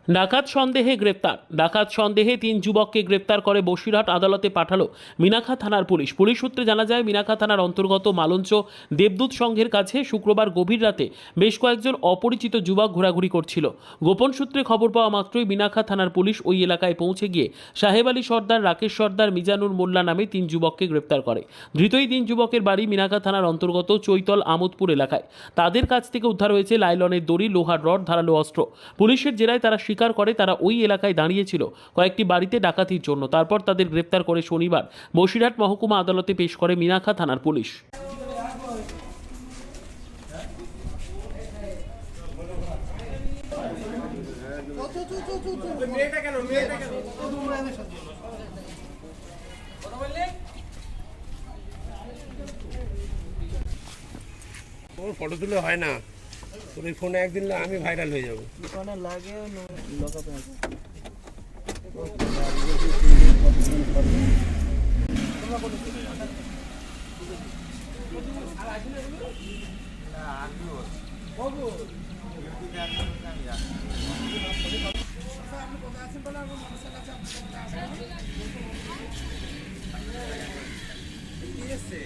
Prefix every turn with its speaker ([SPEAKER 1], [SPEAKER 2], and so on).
[SPEAKER 1] ডাকাত সন্দেহে গ্রেপ্তার। ডাকাত সন্দেহে 3 যুবককে গ্রেপ্তার করে বসিরহাট আদালতে পাঠালো মিনাখা থানার পুলিশ। পুলিশ সূত্রে জানা যায়, মিনাখা থানার অন্তর্গত মালঞ্চ দেবদূত সংঘের কাছে শুক্রবার গভীর রাতে বেশ কয়েকজন অপরিচিত যুবক ঘোরাঘুরি করছিল। গোপন সূত্রে খবর পাওয়া মাত্রই মিনাখা থানার পুলিশ ওই এলাকায় পৌঁছে গিয়ে সাহেব আলী সর্দার, রাকেশ সর্দার, মিজানুর মোল্লা নামে 3 যুবককে গ্রেপ্তার করে। ধৃত এই 3 যুবকের বাড়ি মিনাখা থানার অন্তর্গত চৈতল আমোদপুর এলাকায়। তাদের কাছ থেকে উদ্ধার হয়েছে লাইলনের দড়ি, লোহার রড, ধারালো অস্ত্র। পুলিশের জেরায় তারা স্বীকার করে তারা ওই এলাকায় দাঁড়িয়েছিল কয়েকটি বাড়িতে ডাকাতির জন্য। তারপর তাদের গ্রেপ্তার করে শনিবার বসিরহাট মহকুমা আদালতে পেশ করে মিনাখা থানার পুলিশ।
[SPEAKER 2] ওর ফটো তুলে হয় না, তোর এই ফোনে একদিন আমি ভাইরাল হয়ে যাবো। কি এসছে?